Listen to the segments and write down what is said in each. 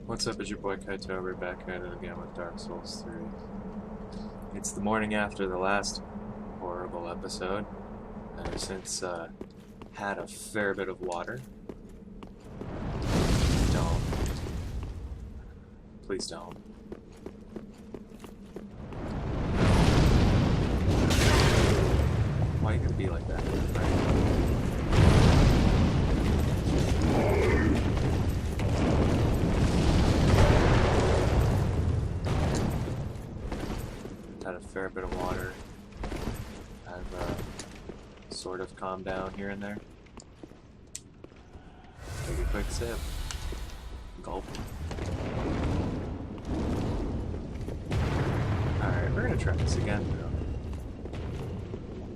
What's up, it's your boy Kaito. We're back at it again with Dark Souls 3. It's the morning after the last horrible episode. I've since had a fair bit of water. Don't. Please don't. Why are you gonna be like that? Right? Had a fair bit of water. I've sort of calmed down here and there. Take a quick sip. Gulp. Alright, we're gonna try this again.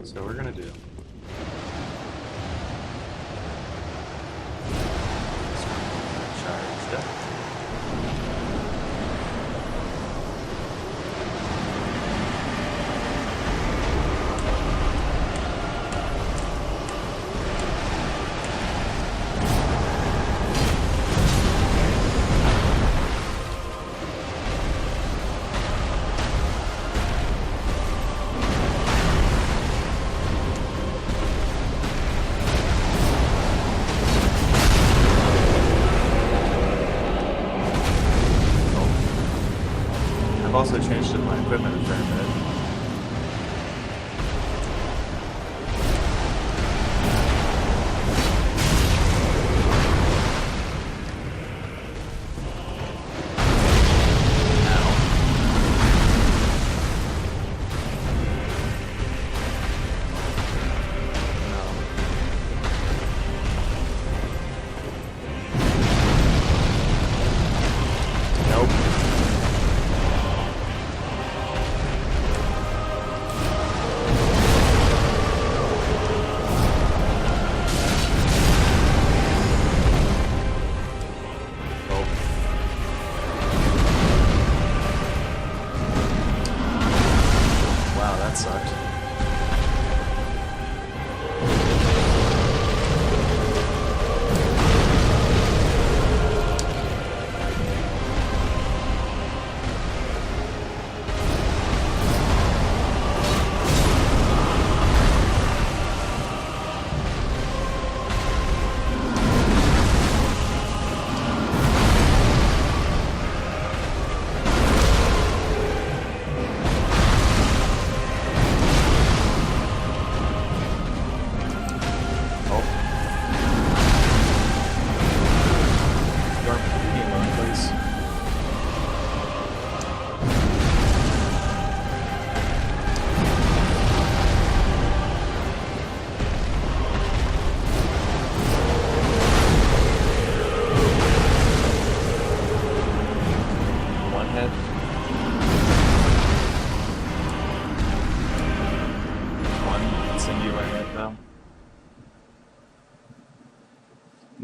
So we're gonna do. Charged up. I've also changed my equipment a fair bit. That sucked.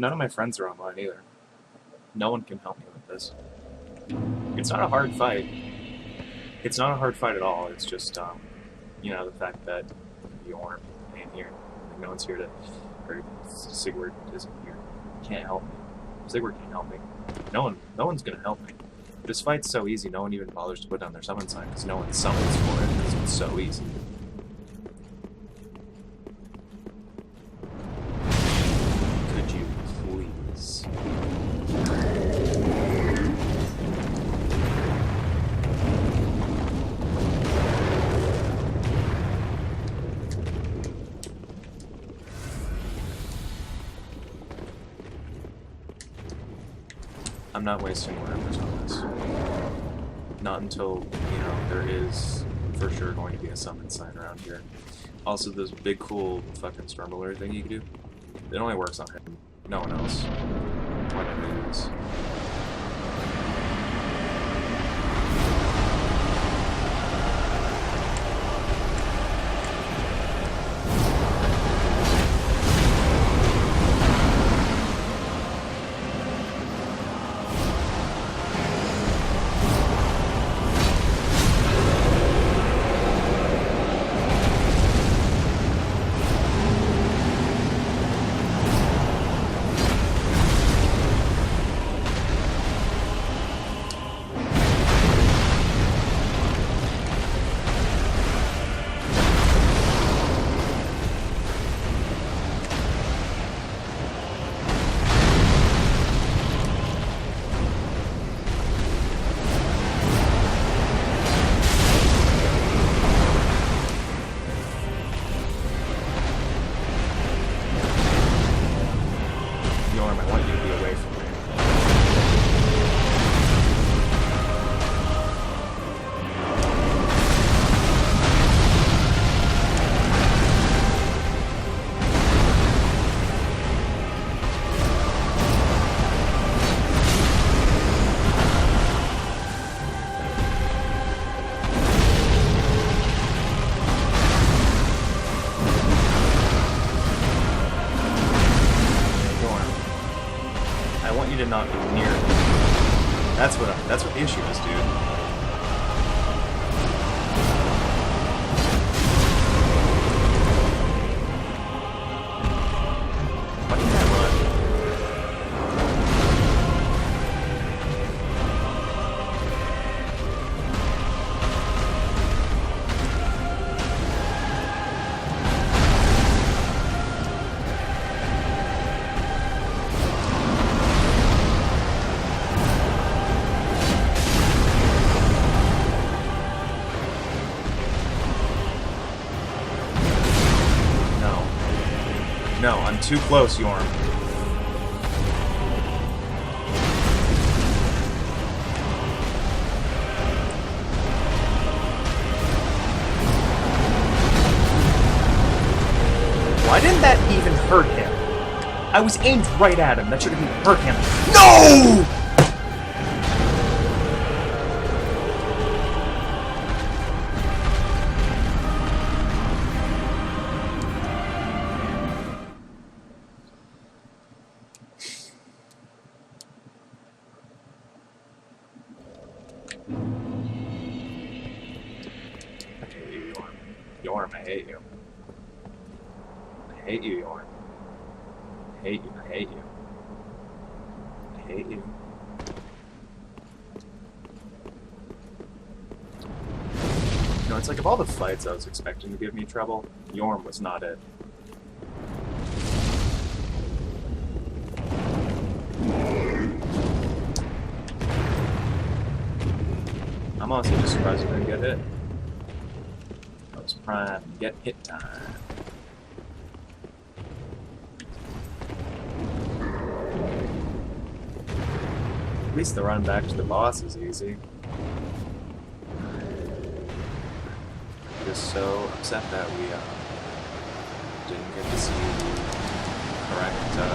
None of my friends are online either. No one can help me with this. It's not a hard fight. It's not a hard fight at all. It's just, you know, the fact that YHORM ain't here. Like, no one's here to... Or Sigurd isn't here. Can't help me. Sigurd can't help me. No one's gonna help me. This fight's so easy, no one even bothers to put down their summon sign, because no one summons for it, because it's so easy. Could you please? I'm not wasting whatever's on this. Not until, you know, there is for sure going to be a summon sign around here. Also, this big cool fucking storm alert thing you can do, it only works on him. No one else. Why don't they do this? That's what the issue is, dude. Why didn't I run? No, I'm too close, YHORM. Why didn't that even hurt him? I was aimed right at him. That should have even hurt him. No! YHORM, I hate you. I hate you, YHORM. I hate you, I hate you. I hate you. You know, it's like of all the fights I was expecting to give me trouble, YHORM was not it. I'm also just surprised I didn't get hit. Prime, get hit time. At least the run back to the boss is easy. I'm just so upset that we didn't get to see the correct thing.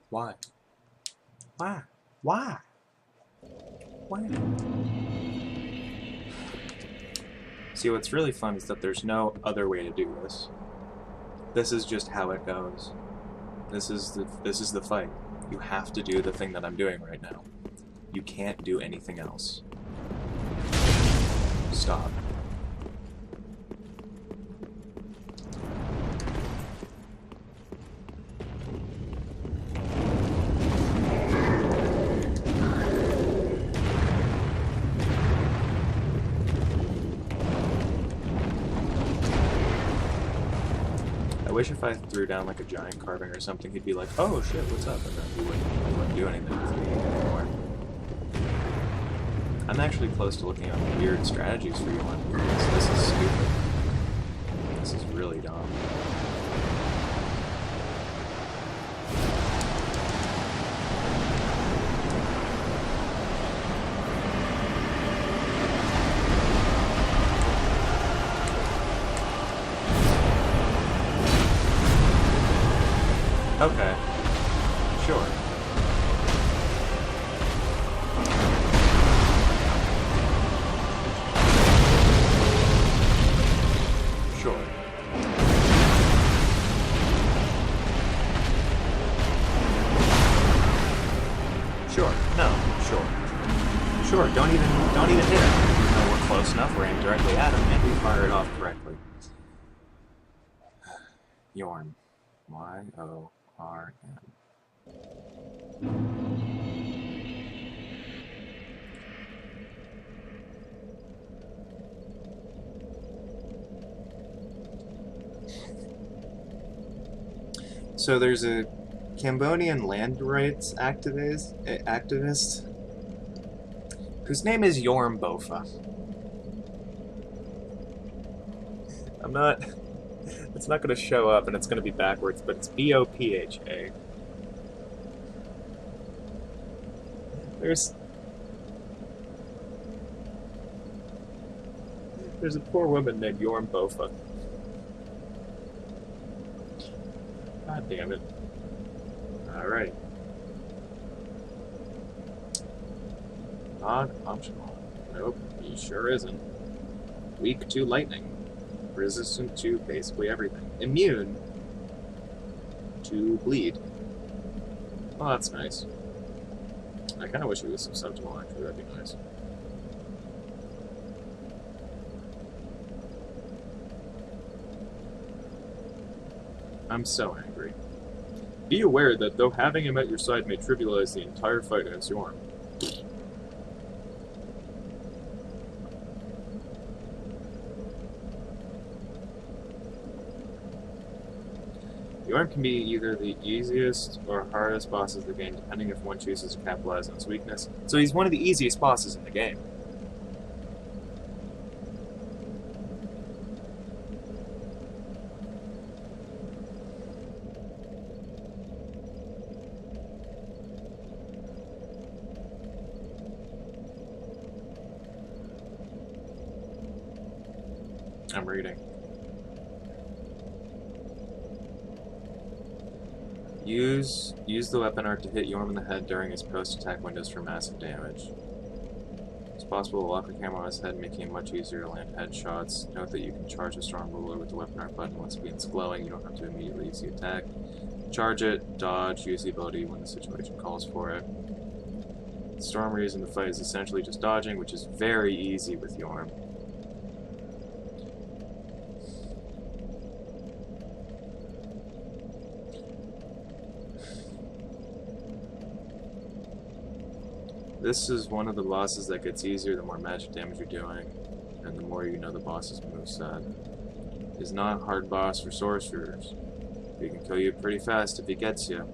Why? Why? Why? Why? See, what's really fun is that there's no other way to do this. This is just how it goes. This is the fight. You have to do the thing that I'm doing right now. You can't do anything else. Stop. I wish if I threw down like a giant carving or something, he'd be like, "Oh shit, what's up?" And then he wouldn't do anything with me anymore. I'm actually close to looking at weird strategies for you on this. This is stupid. This is really dumb. Okay. Sure. Sure. Sure. No. Sure. Sure. Don't even hit him. Even though we're close enough, we're aimed directly at him, and we fire it off correctly. YHORM. YHORM. So there's a Cambodian land rights activist whose name is YHORM Bofa. I'm not... It's not going to show up, and it's going to be backwards, but it's B-O-P-H-A. There's a poor woman named YHORM Bofa. God damn it. Alright. Not optional. Nope, he sure isn't. Weak to lightning. Resistant to basically everything. Immune to bleed. Oh, that's nice. I kind of wish he was susceptible, actually. That'd be nice. I'm so angry. Be aware that though having him at your side may trivialize the entire fight against YHORM. YHORM can be either the easiest or hardest bosses of the game, depending if one chooses to capitalize on its weakness. So he's one of the easiest bosses in the game. I'm reading. Use the weapon art to hit YHORM in the head during his post-attack windows for massive damage. It's possible to lock the camera on his head, making it much easier to land headshots. Note that you can charge a storm ruler with the weapon art button once it begins glowing. You don't have to immediately use the attack. Charge it, dodge, use the ability when the situation calls for it. The storm reason the fight is essentially just dodging, which is very easy with YHORM. This is one of the bosses that gets easier the more magic damage you're doing, and the more you know the boss's moveset. He's not a hard boss for sorcerers. He can kill you pretty fast if he gets you.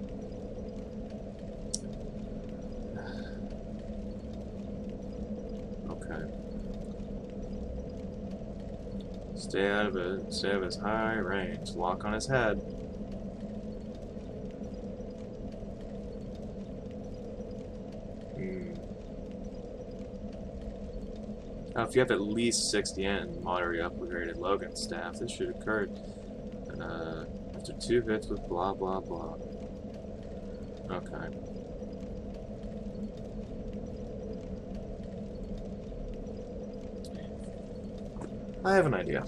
Okay. Stay out of it. Stay out of his high range. Lock on his head. Now, if you have at least 60 and moderately upgraded Logan staff, this should occur after 2 hits with blah blah blah. Okay. I have an idea.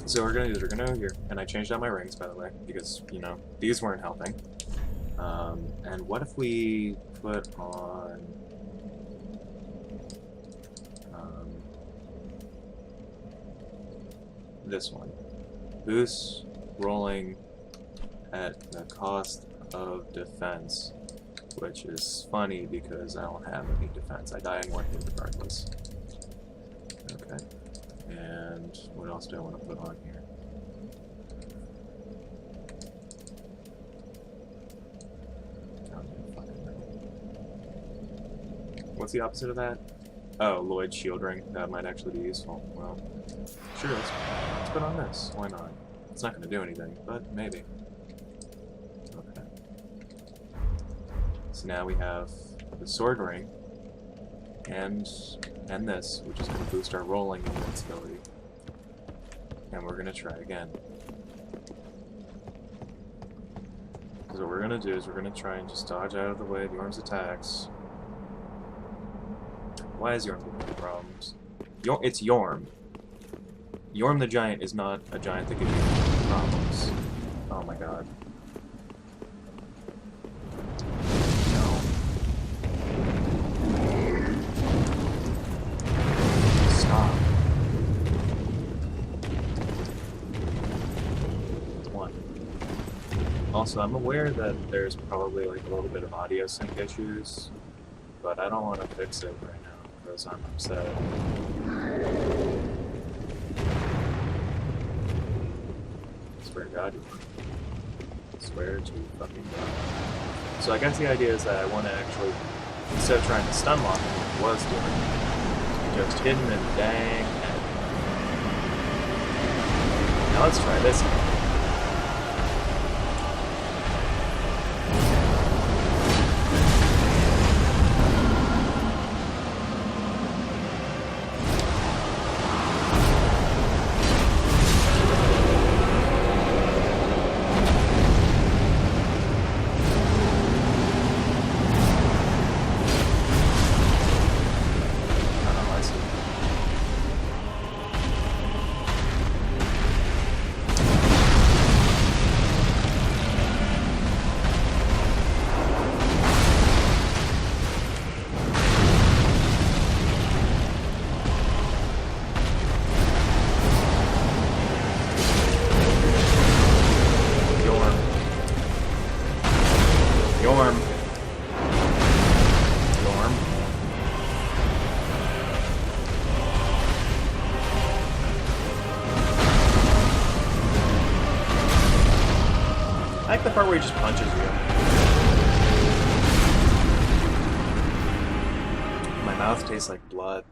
So we're gonna go here, and I changed out my rings, by the way, because, you know, these weren't helping. And what if we put on this one? Boost rolling at the cost of defense, which is funny because I don't have any defense. I die in one hit regardless. Okay. And what else do I want to put on here? What's the opposite of that? Oh, Lloyd's shield ring. That might actually be useful. Well, sure, let's put on this. Why not? It's not going to do anything, but maybe. Okay. So now we have the sword ring and this, which is going to boost our rolling invincibility. And we're going to try again. So what we're going to do is we're going to try and just dodge out of the way of YHORM's attacks. Why is YHORM giving me problems? It's YHORM. YHORM the giant is not a giant that gives you problems. Oh my god. No. Stop. One. Also, I'm aware that there's probably like a little bit of audio sync issues, but I don't want to fix it right now because I'm upset. Swear to God, swear to fucking God. So I guess the idea is that I want to actually, instead of trying to stun lock him like I was doing, just hit him and dang Let's try this. YHORM. YHORM. I like the part where he just punches you. My mouth tastes like blood.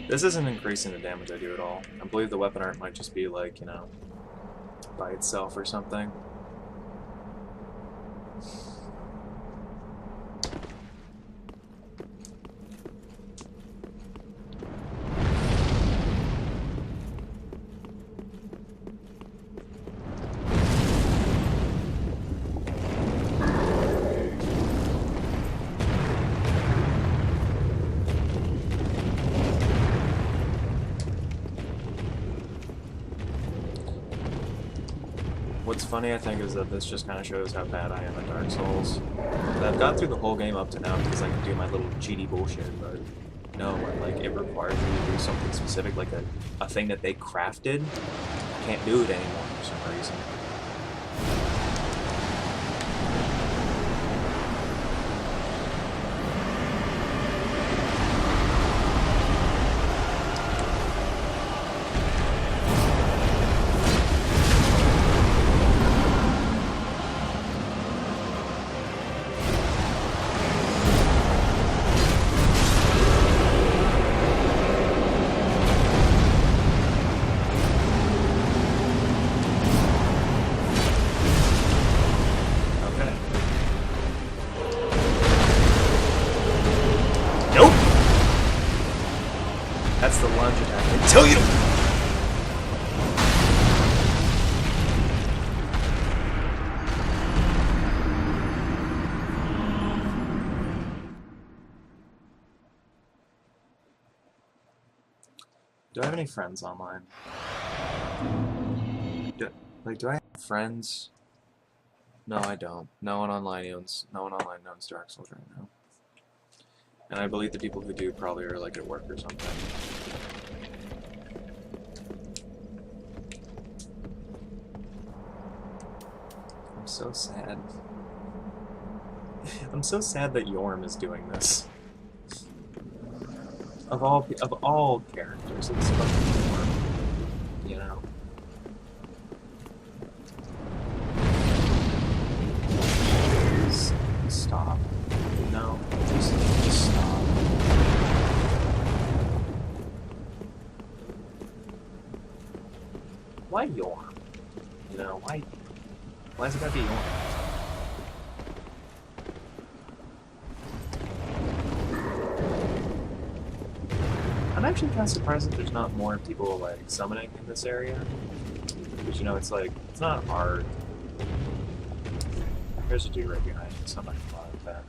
This isn't increasing the damage I do at all. I believe the weapon art might just be like, you know, by itself or something. What's funny, I think, is that this just kind of shows how bad I am at Dark Souls. I've got through the whole game up to now because I can do my little cheaty bullshit, but no, when like it requires me to do something specific, like a thing that they crafted, I can't do it anymore for some reason. That's the lunge attack. I tell you! Do I have any friends online? Do I have friends? No, I don't. No one online knows Dark Souls right now. And I believe the people who do probably are like at work or something. I'm so sad. I'm so sad that YHORM is doing this. Of all characters, it's fucking YHORM. You know. Stop. No. Just stop. Why YHORM? You know, why is it gotta be YHORM? I'm actually kind of surprised that there's not more people like summoning in this area. Because you know, it's like, it's not hard. There's a dude right behind me, so I'm not gonna lie with that.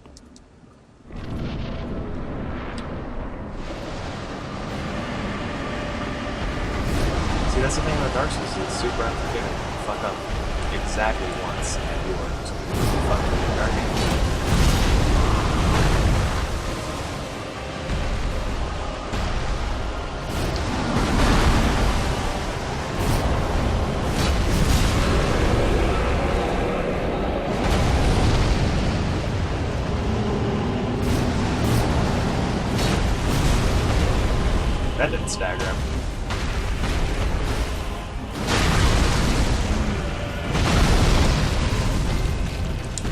See, that's the thing about Dark Souls, it's super unforgiving. You fuck up exactly once, and you are just fucking in the dark game. That didn't stagger him.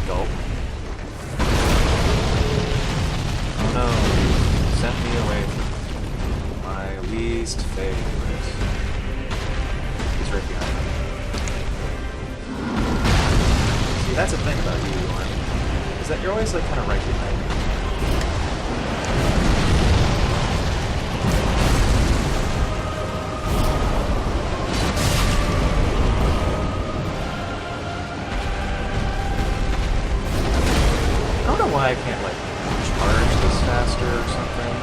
Gulp. Oh no. least favorite. He's right behind me. See, that's the thing about you, YHORM, is that you're always like kind of right behind me. I don't know why I can't like charge this faster or something.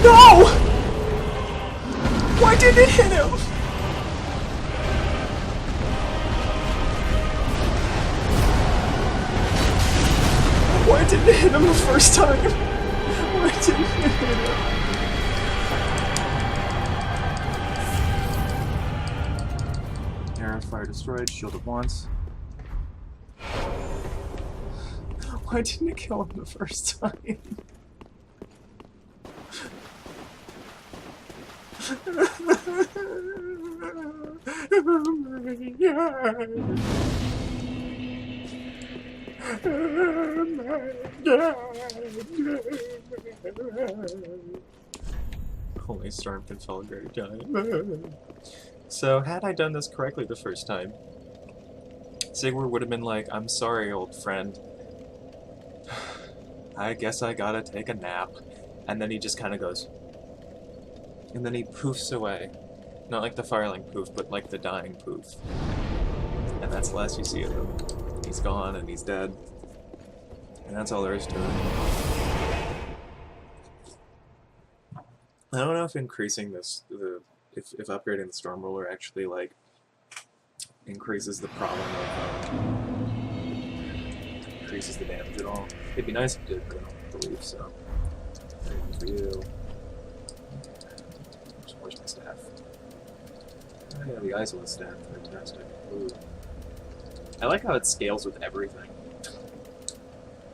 No! Why didn't it hit him? Why didn't it hit him the first time? Why didn't it hit him? Arrow fire destroyed, shielded once. Why didn't it kill him the first time? Oh my god. Oh my god. Only Storm can tell a great time. So, had I done this correctly the first time, Sigurd would have been like, I'm sorry, old friend. I guess I gotta take a nap. And then he just kind of goes. And then he poofs away. Not like the Fireling poof, but like the dying poof. And that's the last you see of him. He's gone and he's dead. And that's all there is to it. I don't know if increasing this, if upgrading the Storm Ruler actually like increases the problem of increases the damage at all. It'd be nice if it did, but I don't believe so. Anything for you. Where's my staff? Oh yeah, the Isolate staff. Fantastic. Ooh. I like how it scales with everything.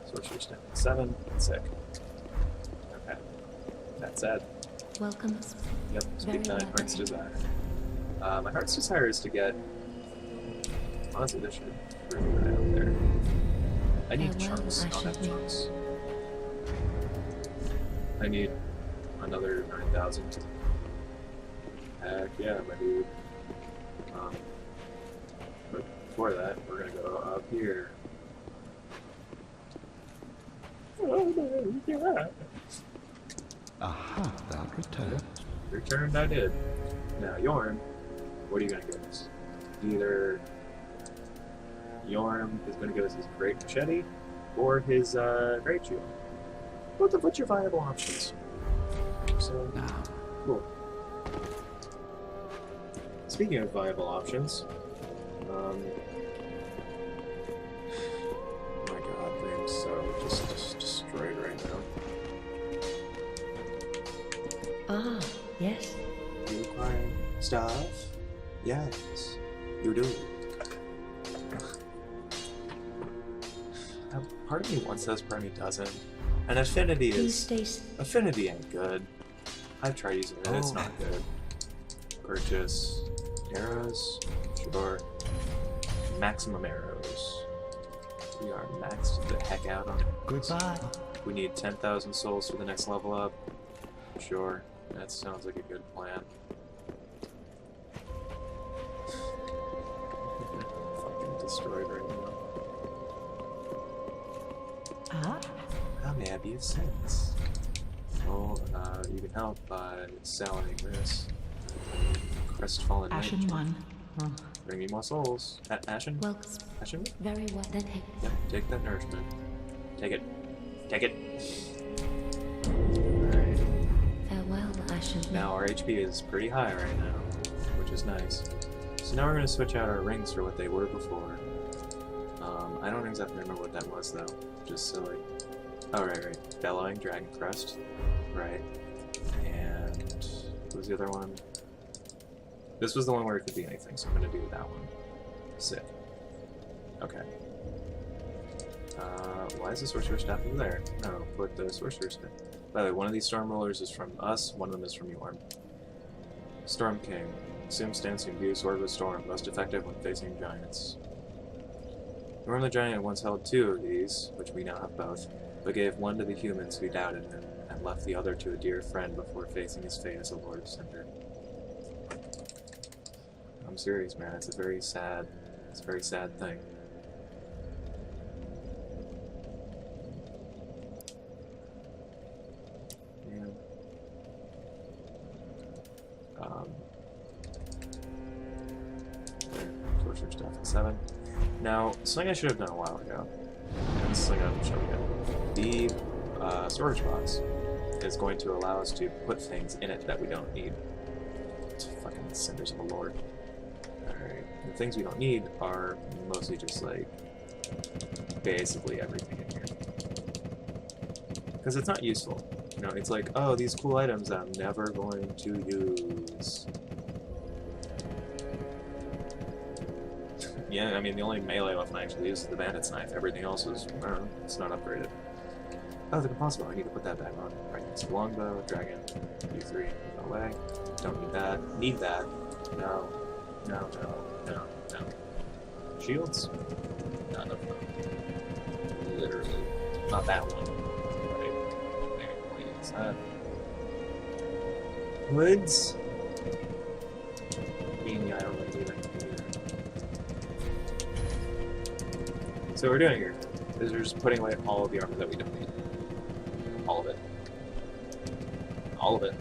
Sorcerer staff 7. Sick. Okay. That said. Welcome. Yep, speak my heart's desire. My heart's desire is to get. Honestly, this should bring me right out there. I need chunks. I don't have chunks. I need another 9,000. Heck yeah, my dude. But before that, we're gonna go up here. Oh my god! Aha, thou returned. Returned I did. Now, YHORM, what are you gonna give us? Either YHORM is gonna give us his great machete, or his great shield. Both of which are viable options. So, cool. Speaking of viable options, oh my god, I am so just destroyed right now. Ah, yes. You require stuff? Yes, you do. Part of me wants this, part of me doesn't. And affinity is... Affinity ain't good. I've tried using it, it's not good. Purchase... arrows? Sure. Maximum arrows. We are maxed the heck out on it. Goodbye. We need 10,000 souls for the next level up. Sure. That sounds like a good plan. Fucking destroyed right now. Ah? How may I be of sense? Well, you can help by selling this. Crestfallen Knight. Ashen one. Huh. Bring me more souls. Ashen? Well, Ashen? very well. Then take. Yep, take that nourishment. Take it. Take it. Alright. Farewell, Ashen. Now our HP is pretty high right now, which is nice. So now we're going to switch out our rings for what they were before. I don't exactly remember what that was though. Just silly. Oh, right. Bellowing Dragon Crest. Right. And what was the other one? This was the one where it could be anything, so I'm going to do that one. Sick. Okay. Why is the Sorcerer's Staff over there? No, put the Sorcerer's Staff. By the way, one of these Storm Rollers is from us, one of them is from YHORM. Storm King. Assume stance and view Sword of the Storm, most effective when facing giants. YHORM the Giant once held 2 of these, which we now have both, but gave one to the humans who doubted him, and left the other to a dear friend before facing his fate as a Lord of Cinder. I'm serious, man. It's a very sad thing. Yeah. Sorcerer stuff at 7. Now, something I should have done a while ago, and this is something I'm showing you. The storage box is going to allow us to put things in it that we don't need. It's fucking Cinders of the Lord. Alright, the things we don't need are mostly just like basically everything in here. Because it's not useful. You know, it's like, oh, these cool items I'm never going to use. Yeah, I mean, the only melee weapon I actually use is the Bandit's Knife. Everything else is, I don't know, it's not upgraded. Oh, the composite bow, I need to put that back on. Right, it's longbow, dragon, U3, no way. Don't need that. Need that. No. No. Shields? None of them. Literally. Not that one. Right. What's that? Hoods? I don't really need it either. So what we're doing here is we're just putting away all of the armor that we don't need. All of it. All of it.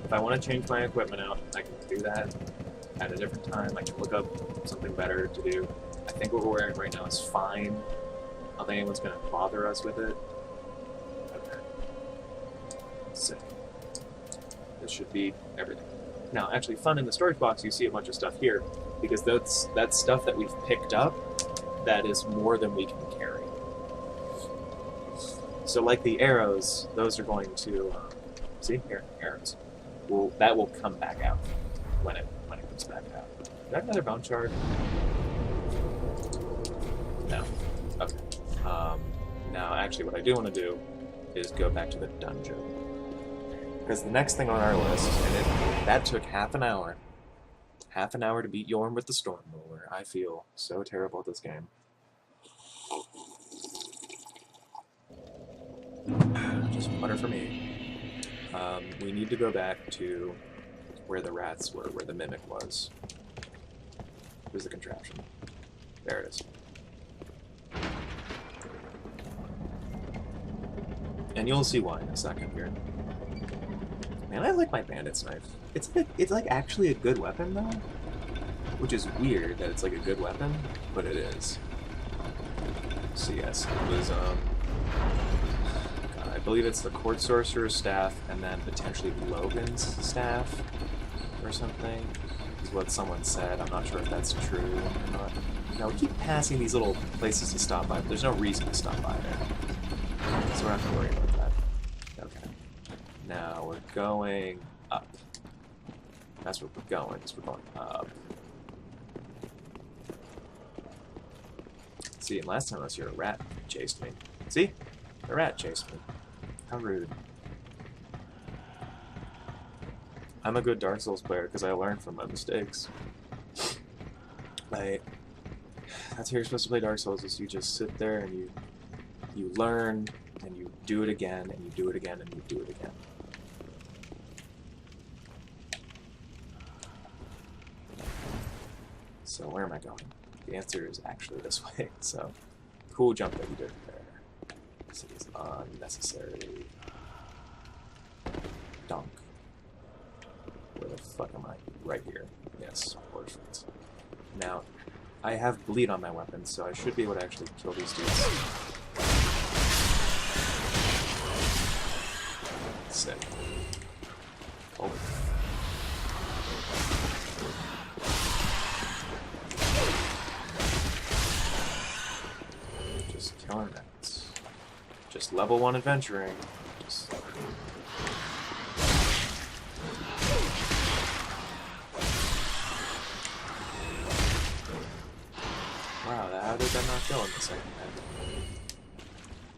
If I want to change my equipment out, I can do that at a different time. I can look up something better to do. I think what we're wearing right now is fine. I don't think anyone's going to bother us with it. Okay. Sick. This should be everything. Now, actually, fun in the storage box, you see a bunch of stuff here, because that's stuff that we've picked up that is more than we can carry. So, like the arrows, those are going to see here, arrows. That will come back out when it comes back out. Do I have another bone shard? No. Okay. Now, actually, what I do want to do is go back to the dungeon. Because the next thing on our list, and that took half an hour. Half an hour to beat YHORM with the Storm Roller. I feel so terrible at this game. Just water for me. We need to go back to where the rats were, where the mimic was. Where's the contraption? There it is. And you'll see why in a second here. Man, I like my Bandit's Knife. It's like actually a good weapon though, which is weird that it's like a good weapon, but it is. So yes, it was I believe it's the Court Sorcerer's Staff and then potentially Logan's Staff or something, is what someone said. I'm not sure if that's true or not. Now we keep passing these little places to stop by, but there's no reason to stop by there. So we're not gonna worry about that. Okay. Now we're going up. That's where we're going, because we're going up. See, and last time I was here, a rat chased me. See? A rat chased me. How rude. I'm a good Dark Souls player because I learned from my mistakes. Like, that's how you're supposed to play Dark Souls, is you just sit there and you learn, and you do it again, and you do it again, and you do it again. So where am I going? The answer is actually this way, so cool jump that you did there. This is unnecessary. Dunk. Where the fuck am I? Right here. Yes, portions. Now, I have bleed on my weapon, so I should be able to actually kill these dudes. Sick. Oh. Just killing that. Just level 1 adventuring. Just... Wow, how did that not kill in the second hit?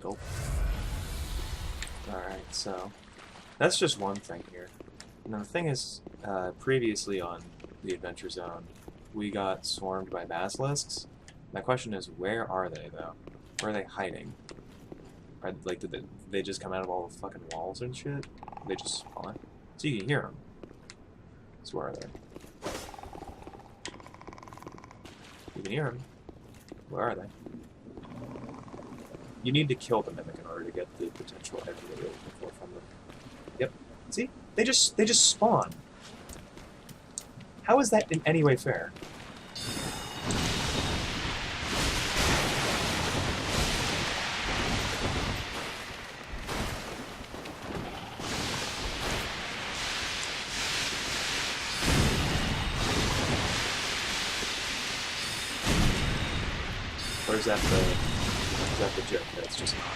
Gulp. Alright, so that's just one thing here. Now the thing is, previously on the Adventure Zone, we got swarmed by basilisks. My question is, where are they, though? Where are they hiding? Like, did they just come out of all the fucking walls and shit? They just spawn? So you can hear them. So where are they? You can hear them. Where are they? You need to kill the mimic in order to get the potential edge that you're looking for from them. Yep. See? They just spawn. How is that in any way fair? Or is that the joke that it's just not fair?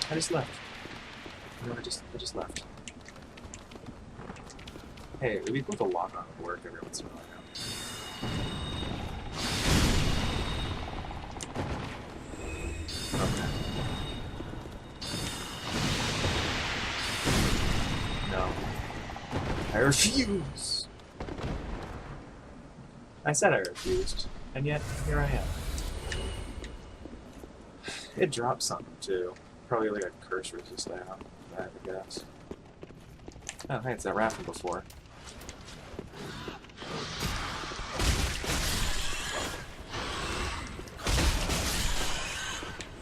I just left. No, I just left. Hey, it'd be cool to lock on at work every once in a while. Okay. No. I refuse! I said I refused, and yet, here I am. It dropped something, too. Probably like a curse resist out, I guess. Oh, hey, it's that rat from before.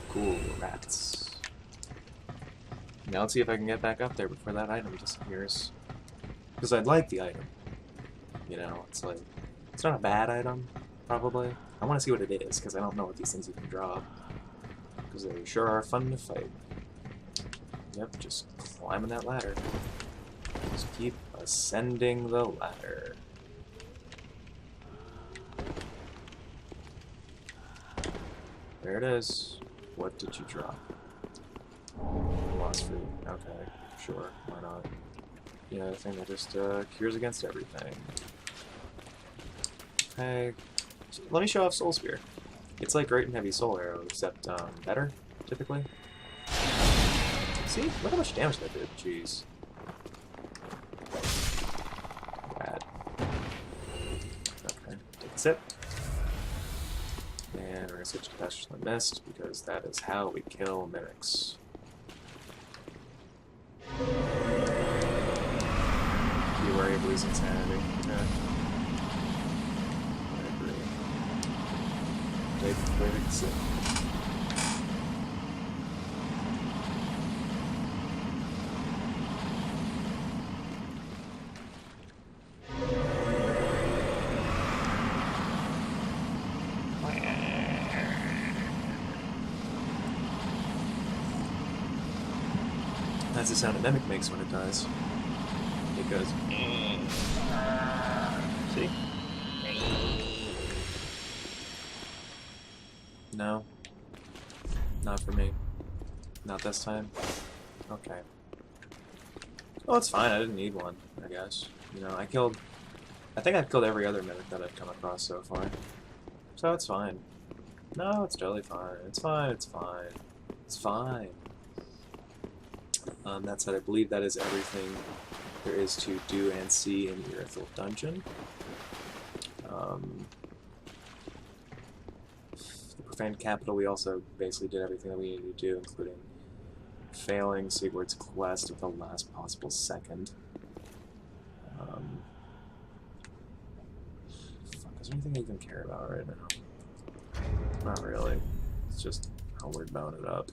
Cool, rats. Now let's see if I can get back up there before that item disappears. Because I'd like the item. You know, it's like... It's not a bad item, probably. I want to see what it is, because I don't know what these things you can drop. Because they sure are fun to fight. Yep, just climbing that ladder. Just keep ascending the ladder. There it is. What did you drop? Lost fruit. Okay, sure, why not? Yeah, the thing that just cures against everything. Hey, let me show off Soul Spear. It's like Great and Heavy Soul Arrow, except better, typically. See? Look how much damage that did. Jeez. Bad. Okay, take a sip. And we're gonna switch to Passion the Mist, because that is how we kill mimics. Be wary of losing sanity. Yeah. I agree. Take a quick sip. That's the sound a mimic makes when it dies. It goes. See? No. Not for me. Not this time. Okay. Well, it's fine. I didn't need one, I guess. You know, I think I've killed every other mimic that I've come across so far. So it's fine. No, it's totally fine. It's fine. It's fine. It's fine. That said, I believe that is everything there is to do and see in the Earthville Dungeon. The Profaned Capital, we also basically did everything that we needed to do, including failing Sigward's quest at the last possible second. Is there anything I even care about right now? Not really. It's just how we're bowing it up.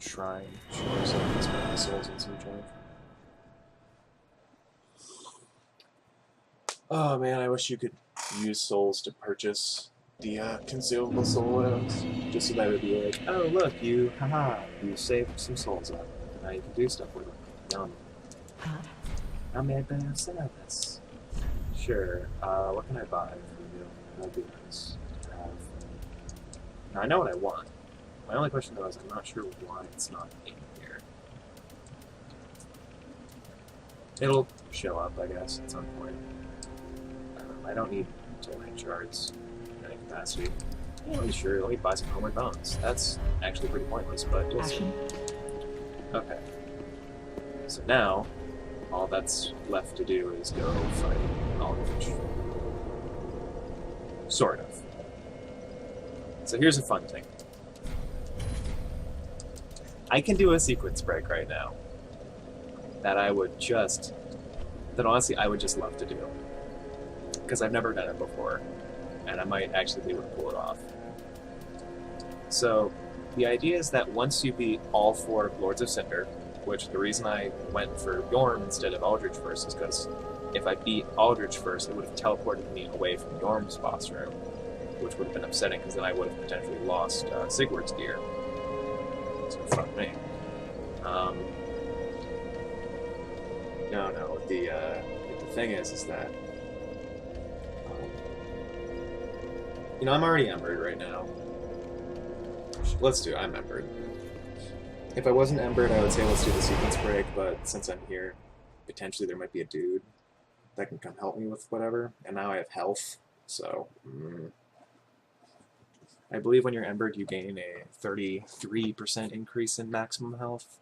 Shrine. Sure, so let's put the souls in search of. Oh man, I wish you could use souls to purchase the consumable soul items, just so that it would be like, oh look, you saved some souls up, and now you can do stuff with them. Yum. I'm made by service. Sure. What can I buy for you? That'd be nice to have. Now I know what I want. My only question though is I'm not sure why it's not in here. It'll show up, I guess, at some point. I don't need terrain shards in any capacity. Yeah, sure, let me buy some homeward bones. That's actually pretty pointless, but we'll see. Okay. So now, all that's left to do is go fight Aldrich. Sort of. So here's a fun thing. I can do a sequence break right now that honestly I would just love to do. Because I've never done it before, and I might actually be able to pull it off. So, the idea is that once you beat all 4 Lords of Cinder, which the reason I went for YHORM instead of Aldrich first is because if I beat Aldrich first, it would have teleported me away from YHORM's boss room, which would have been upsetting because then I would have potentially lost Sigward's gear. So fuck me. No. The thing is that you know, I'm already embered right now. Let's do it. I'm embered. If I wasn't embered, I would say let's do the sequence break, but since I'm here, potentially there might be a dude that can come help me with whatever, and now I have health, so... I believe when you're embered, you gain a 33% increase in maximum health.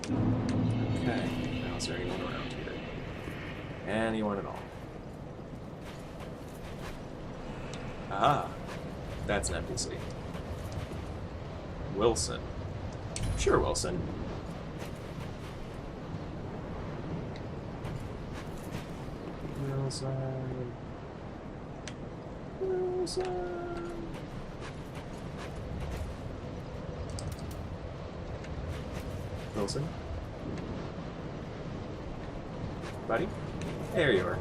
Okay, now is there anyone around here? Anyone at all? Ah, that's an NPC. Wilson. Sure, Wilson. Wilson. Wilson. Wilson? Buddy? There you are.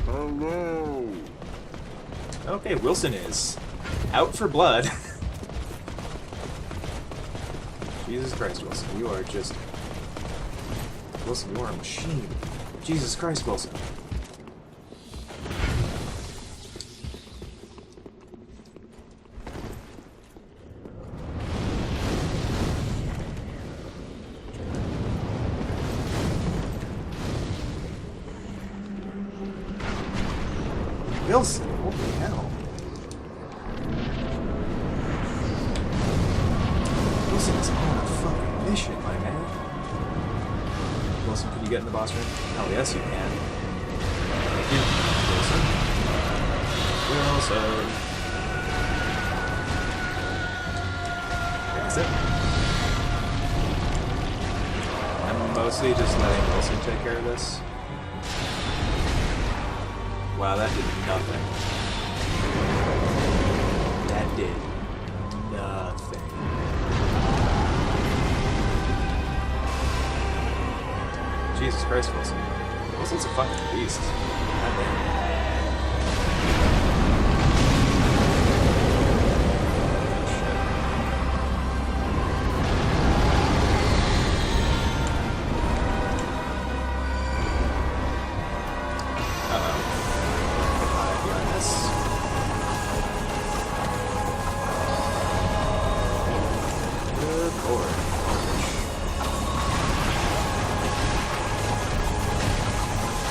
Hello. Okay, Wilson is out for blood. Jesus Christ, Wilson, you are just... Wilson, you are a machine. Jesus Christ, Wilson. Wilson, holy hell. Wilson is on a fucking mission, my man. Wilson, can you get in the boss room? Hell yes, you can. Thank you, Wilson. Wilson. That's it. I'm mostly just letting Wilson take care of this. Wow, that did nothing. That did nothing. Jesus Christ, Wilson. Wilson's a fucking beast. Goddamn.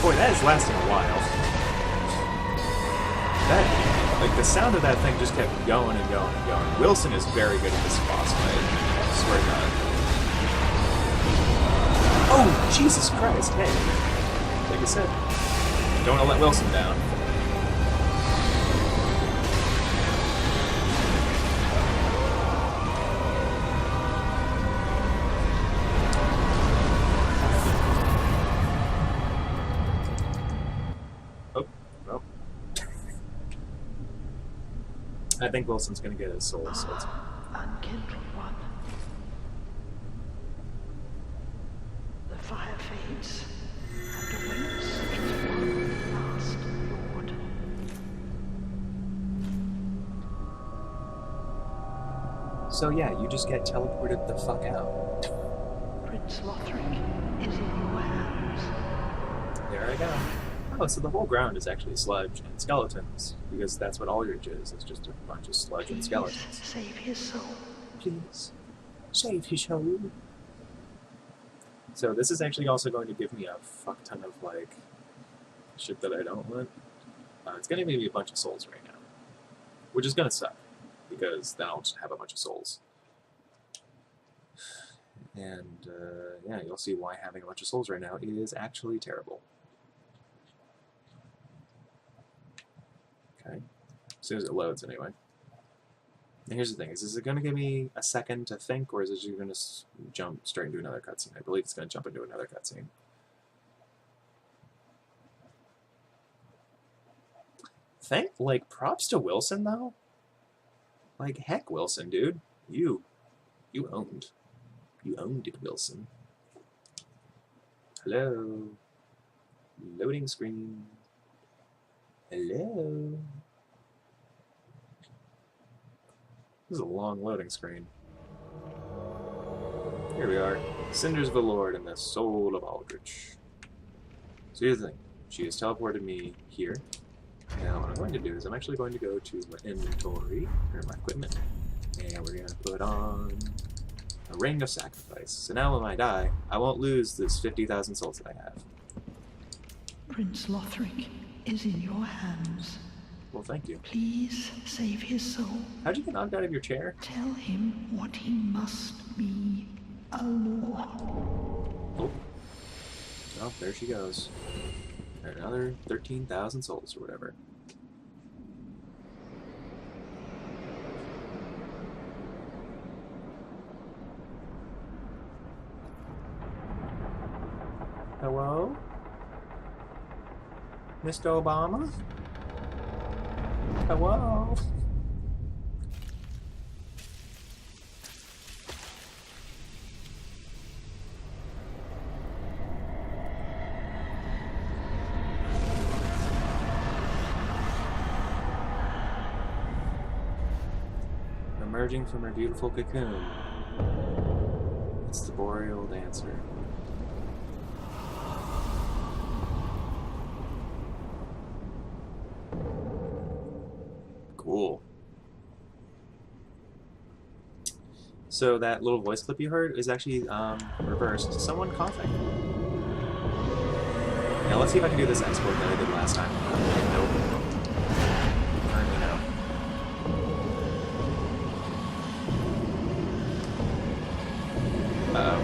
Boy, that is lasting a while. That, like, the sound of that thing just kept going and going and going. Wilson is very good at this boss fight. I swear to God. Oh, Jesus Christ, hey. Like I said, don't want to let Wilson down. I think Wilson's gonna get his soul, so it's... Unkindled one. The fire fades and awaits its one last lord. So yeah, you just get teleported the fuck out. Prince Lothric is in your hands. There I go. Oh, so the whole ground is actually sludge and skeletons, because that's what Aldrich is. It's just a bunch of sludge and Please skeletons. save his soul. Please, save his soul. So this is actually also going to give me a fuck ton of, like, shit that I don't want. It's going to give me a bunch of souls right now, which is going to suck, because then I'll just have a bunch of souls. And, yeah, you'll see why having a bunch of souls right now is actually terrible. Okay, as soon as it loads anyway. And here's the thing, is it going to give me a second to think, or is it just going to jump straight into another cutscene? I believe it's going to jump into another cutscene. Like, props to Wilson, though. Like, heck, Wilson, dude. You owned. You owned it, Wilson. Hello. Loading screen. Hello. This is a long loading screen. Here we are. Cinders of the Lord and the Soul of Aldrich. So here's the thing. She has teleported me here. Now what I'm going to do is I'm actually going to go to my inventory, or my equipment, and we're going to put on a Ring of Sacrifice. So now when I die, I won't lose this 50,000 souls that I have. Prince Lothric is in your hands. Well, thank you. Please save his soul. How'd you get knocked out of your chair? Tell him what he must be, a lord. Oh. Oh, there she goes. Another 13,000 souls or whatever. Hello? Mr. Obama? Hello? Emerging from her beautiful cocoon. It's the boreal dancer. Cool. So that little voice clip you heard is actually reversed. Someone coughing. Now let's see if I can do this export that I did last time. Nope. Apparently no. Uh-oh.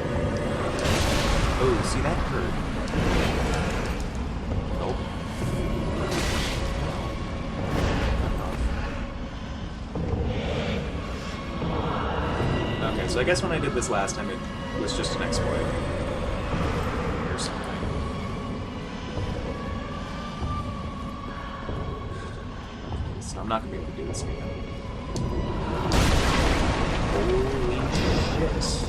Oh, see that hurt. Nope. Okay, so I guess when I did this last time, it was just an exploit. Or something. So I'm not going to be able to do this again. Holy shit.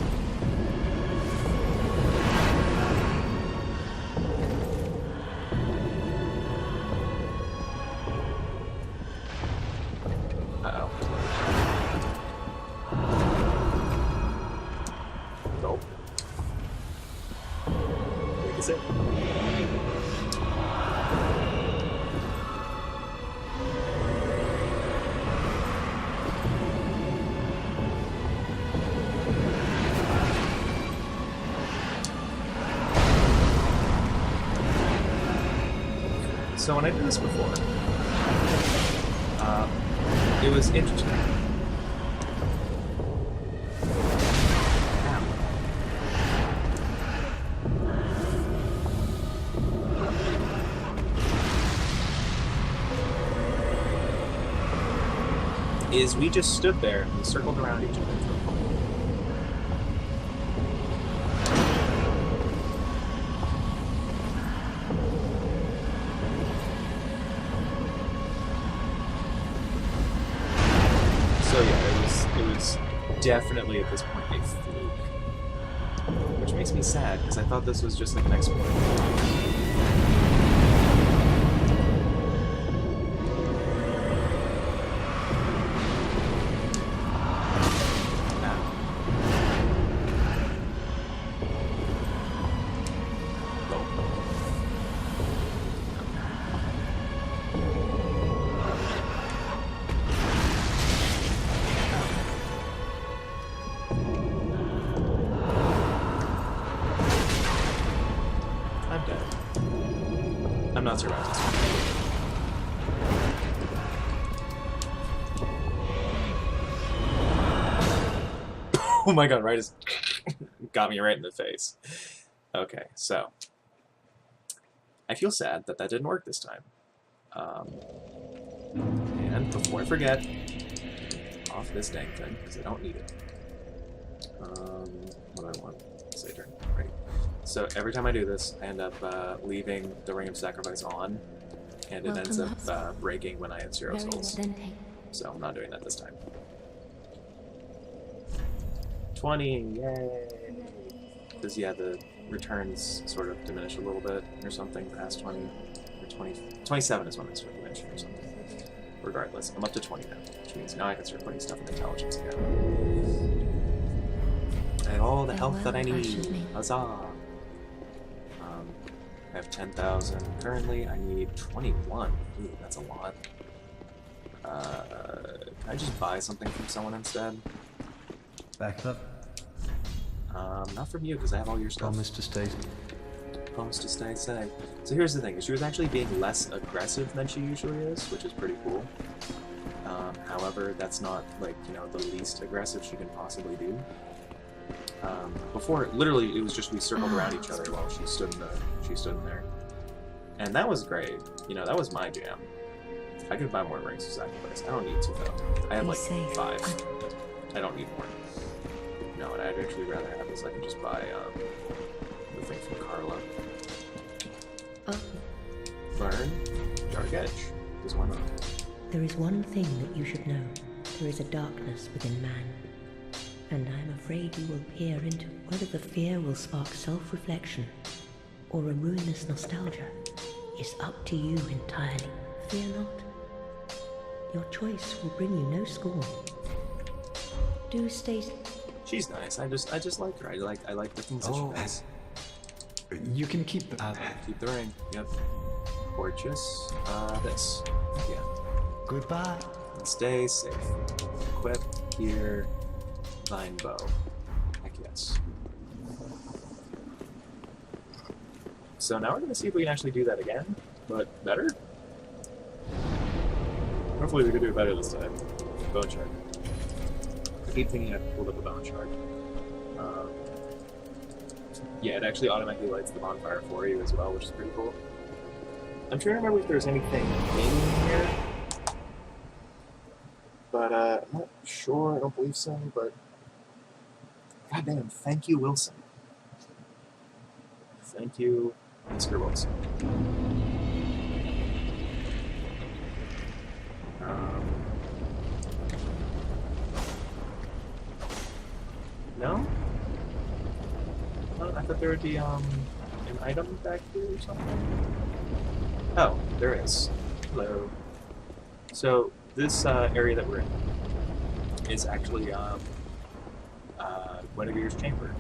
So when I did this before, it was interesting. Is we just stood there and we circled around each other for a moment. is definitely at this point a fluke. Which makes me sad, because I thought this was just like an exploit. I'm dead. I'm not surviving this one. Oh my god, right as got me right in the face. Okay, so I feel sad that that didn't work this time. And before I forget, off this dang thing, because I don't need it. What do I want? Say turn. Right. So every time I do this, I end up leaving the Ring of Sacrifice on, and it ends up breaking when I hit 0 souls. So I'm not doing that this time. 20, yay! Because yeah, the returns sort of diminish a little bit or something past 20, or 20, 27 is when they start diminishing or something. Regardless, I'm up to 20 now, which means now I can start putting stuff in intelligence again. I have all the health that I need. Huzzah! I have 10,000 currently. I need 21. Ooh, that's a lot. Can I just buy something from someone instead? Back up. Not from you, because I have all your stuff. Promise to stay. Promise to stay safe. So here's the thing, she was actually being less aggressive than she usually is, which is pretty cool. However, that's not, like, you know, the least aggressive she can possibly do. Before, literally, it was just we circled around each other while she stood in there. And that was great. You know, that was my jam. I could buy more rings of sacrifice. I don't need to, though. I have, like, 5. I don't need more. No, and I'd actually rather have this. I can just buy, the thing from Carla. Learn Dark Edge. Because why not? There is one thing that you should know. There is a darkness within man. And I am afraid you will peer into whether the fear will spark self-reflection or a ruinous nostalgia is up to you entirely. Fear not. Your choice will bring you no scorn. Do stay... She's nice. I just like her. I like the things that she does. You can keep the... Keep the ring. Yep. Purchase this. Yeah. Goodbye. And stay safe. Equip here. Vine bow. Heck yes. So now we're gonna see if we can actually do that again, but better. Hopefully we can do it better this time. Bone shard. I keep thinking I pulled up a bone shard. Yeah, it actually automatically lights the bonfire for you as well, which is pretty cool. I'm trying to remember if there's anything in here, but I'm not sure. I don't believe so. But goddamn, thank you, Wilson. Thank you, Mr. Wilson. No? I thought there would be an item back here or something. Oh, there is. Hello. So this area that we're in is actually Guinevere's chamber.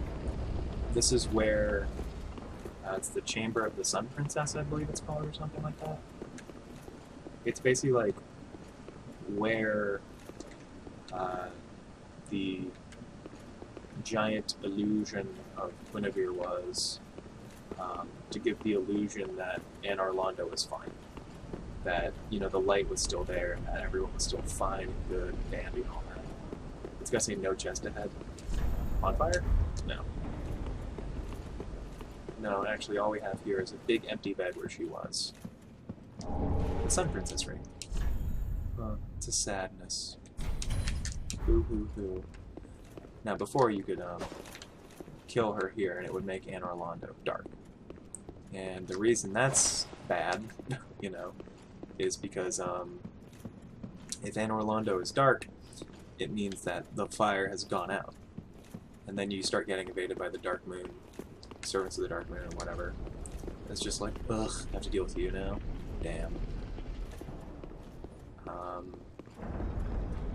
This is where it's the chamber of the Sun Princess, I believe it's called, or something like that. It's basically like where the giant illusion of Guinevere was, to give the illusion that Anne Orlando was fine. That, you know, the light was still there, and that everyone was still fine, good, dandy, and all that. It's gotta say no chest ahead. On fire? No. No, actually all we have here is a big empty bed where she was. The Sun Princess ring. It's a sadness. Boo hoo hoo. Now before you could kill her here and it would make Anne Orlando dark. And the reason that's bad, you know, is because if Anne Orlando is dark, it means that the fire has gone out. And then you start getting invaded by the Dark Moon, servants of the Dark Moon, or whatever. It's just like, ugh, I have to deal with you now. Damn.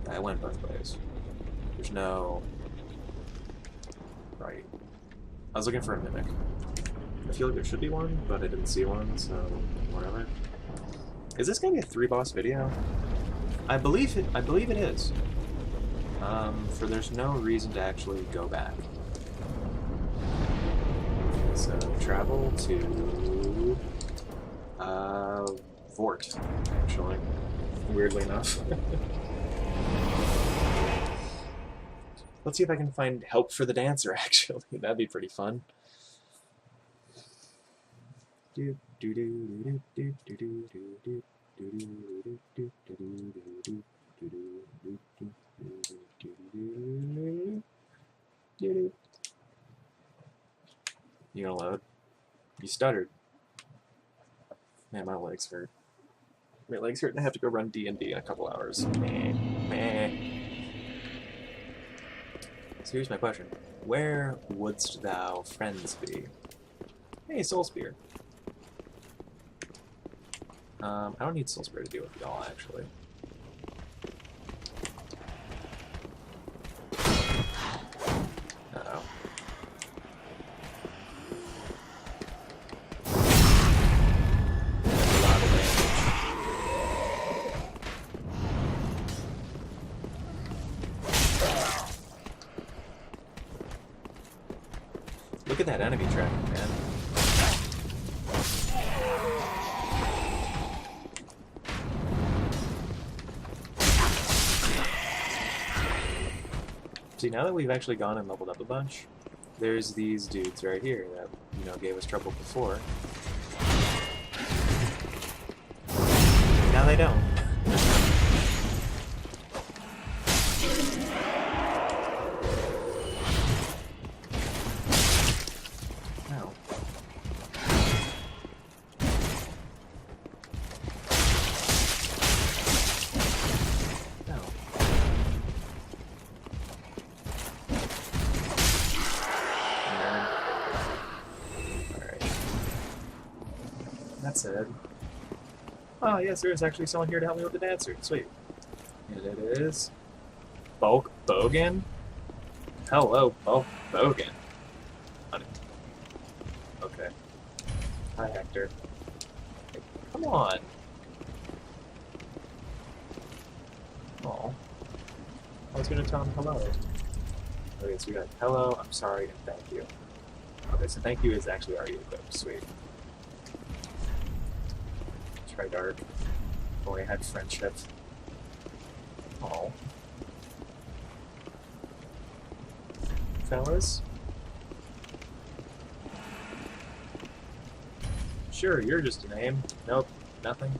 I went both ways. There's no... Right. I was looking for a mimic. I feel like there should be one, but I didn't see one, so whatever. Is this gonna be a 3-boss video? I believe it is. For there's no reason to actually go back. So travel to Vort, actually. Weirdly enough. Let's see if I can find help for the dancer, actually. That'd be pretty fun. You gonna load? You stuttered. Man, my legs hurt. My legs hurt and I have to go run D&D in a couple hours. Meh. So here's my question. Where wouldst thou friends be? Hey, Soul Spear. I don't need Soul Spear to deal with y'all, actually. Uh-oh. That's a lot of damage. Look at that enemy tracking, man. See, now that we've actually gone and leveled up a bunch, there's these dudes right here that, you know, gave us trouble before. Now they don't. No. No. That said, oh yes, there is actually someone here to help me with the dancer. Sweet. And it is Bogan. Hello, Bogan. Honey. Okay. Hi, Hector. Hey, come on. Oh, I was gonna tell him hello. Okay, so we got hello, I'm sorry, and thank you. Okay, so thank you is actually already equipped. Sweet. Try dark. Boy, I had friendship. Oh. Fellas? Sure, you're just a name. Nope, nothing.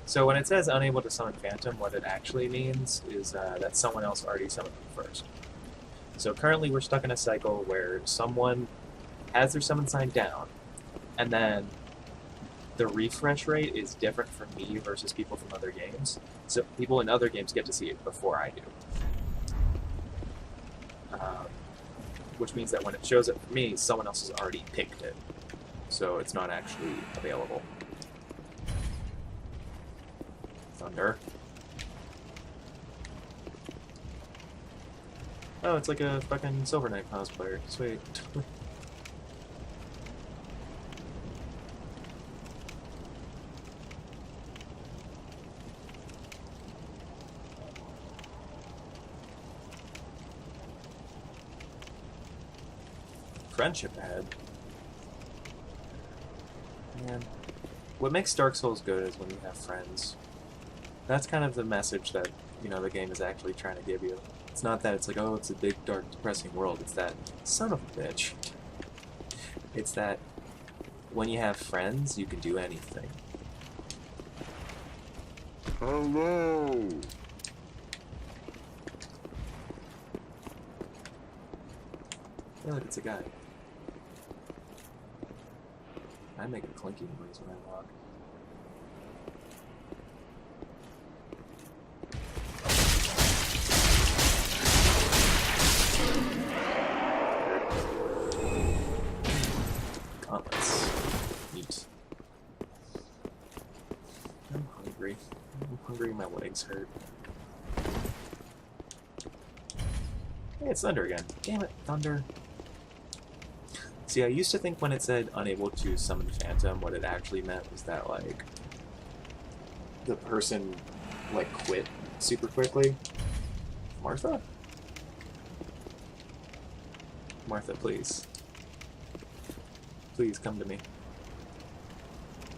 So when it says unable to summon Phantom, what it actually means is that someone else already summoned them first. So currently we're stuck in a cycle where someone has their summon sign down, and then the refresh rate is different for me versus people from other games. So people in other games get to see it before I do. Which means that when it shows up for me, someone else has already picked it. So it's not actually available. Thunder. Oh, it's like a fucking Silver Knight cosplayer. Sweet. Friendship ahead. Man, what makes Dark Souls good is when you have friends. That's kind of the message that, you know, the game is actually trying to give you. It's not that it's like, oh, it's a big, dark, depressing world. It's that, son of a bitch. It's that when you have friends, you can do anything. Hello. Hey, look, it's a guy. I make a clinking noise when I walk. hungry. I'm hungry, my legs hurt. Hey, it's Thunder again. Damn it, Thunder. See, I used to think when it said unable to summon Phantom, what it actually meant was that, like, the person, like, quit super quickly. Martha? Martha, please. Please come to me.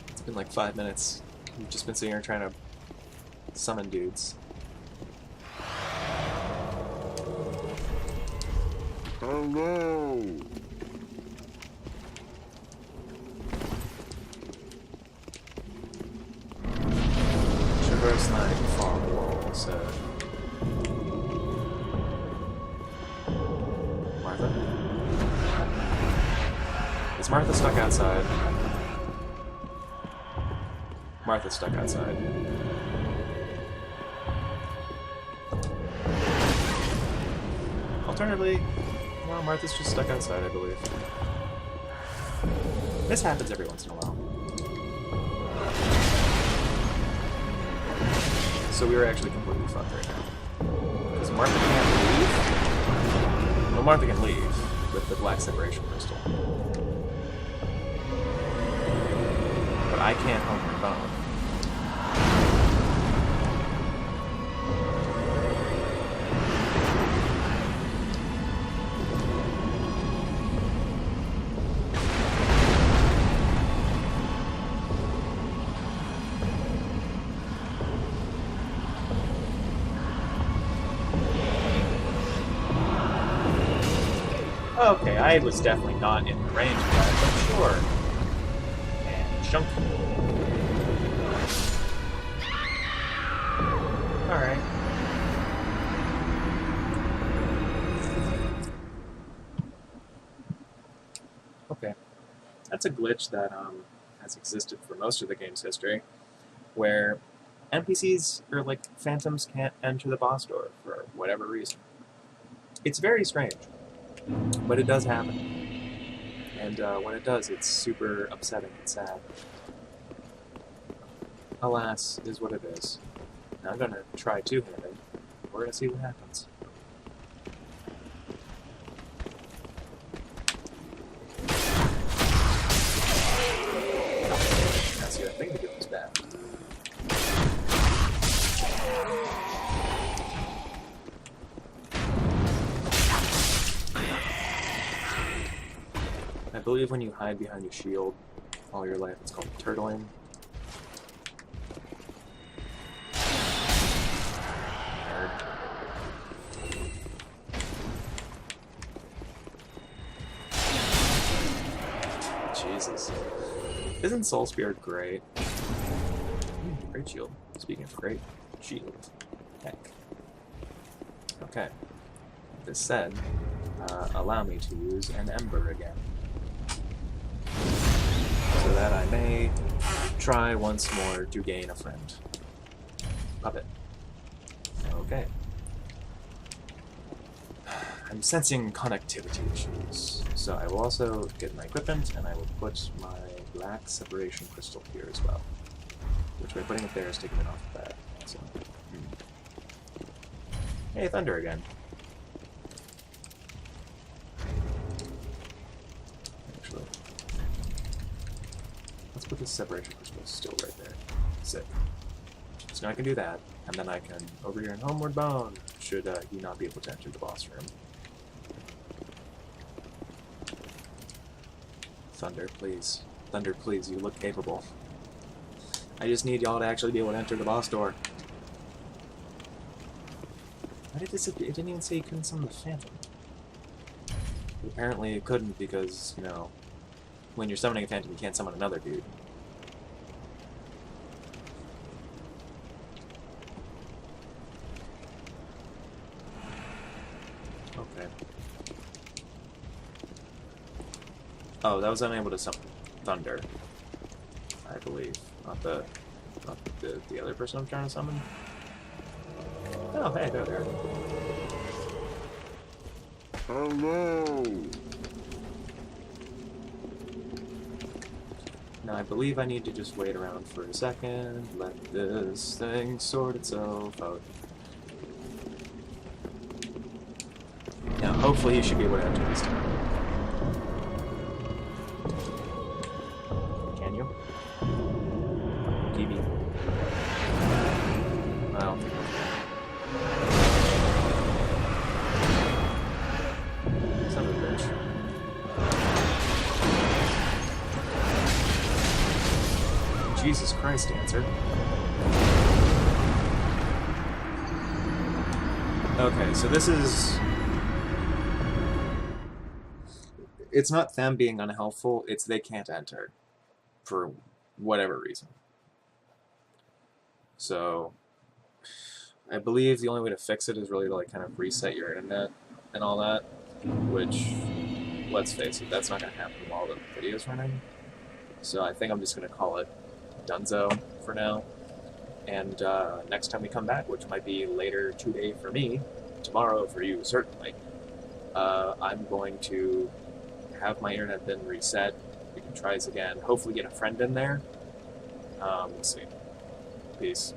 It's been like 5 minutes. You've just been sitting here trying to summon dudes. Hello. Traverse line fog wall, so... Martha? Is Martha stuck outside? Martha's stuck outside. Alternatively, well, Martha's just stuck outside, I believe. This happens every once in a while. So we were actually completely fucked right now. Because Martha can't leave. Well, Martha can leave with the black separation crystal. But I can't home her phone. Okay, I was definitely not in the range of that, but sure. And chunky. Alright. Okay. That's a glitch that has existed for most of the game's history, where NPCs, or like phantoms, can't enter the boss door for whatever reason. It's very strange. But it does happen. And when it does, it's super upsetting and sad. Alas, is what it is. Now I'm gonna try two-handed. We're gonna see what happens. Now see, I think the game is bad. I believe when you hide behind your shield all your life, it's called turtling. Nerd. Jesus. Isn't Soul Spirit great? Great shield. Speaking of great shield. Heck. Okay. This said, allow me to use an Ember again. So that I may try once more to gain a friend. Puppet. Okay. I'm sensing connectivity issues, so I will also get my equipment, and I will put my black separation crystal here as well. Which by putting it there is taking it off the bat. So, Hey, Thunder again. Actually, let's put this separation crystal still right there. Sick. So now I can do that, and then I can, over here in Homeward Bound, should he not be able to enter the boss room. Thunder, please. Thunder, please, you look capable. I just need y'all to actually be able to enter the boss door. Why did this? It didn't even say you couldn't summon the Phantom. But apparently it couldn't because, you know, when you're summoning a Phantom, you can't summon another dude. Okay. Oh, that was unable to summon Thunder, I believe. Not the other person I'm trying to summon. Oh, hey, there they are. Hello. Now I believe I need to just wait around for a second, let this thing sort itself out. Now hopefully you should be able to enter this time. Can you? TV. I don't think I can. Son of a bitch. Jesus Christ, answer. Okay, so this is... It's not them being unhelpful, it's they can't enter. For whatever reason. So... I believe the only way to fix it is really to like kind of reset your internet and all that. Which, let's face it, that's not going to happen while the video's running. So I think I'm just going to call it Dunzo for now, and next time we come back, which might be later today for me, tomorrow for you certainly, I'm going to have my internet bin reset. We can try this again, hopefully get a friend in there. Let's see. Peace.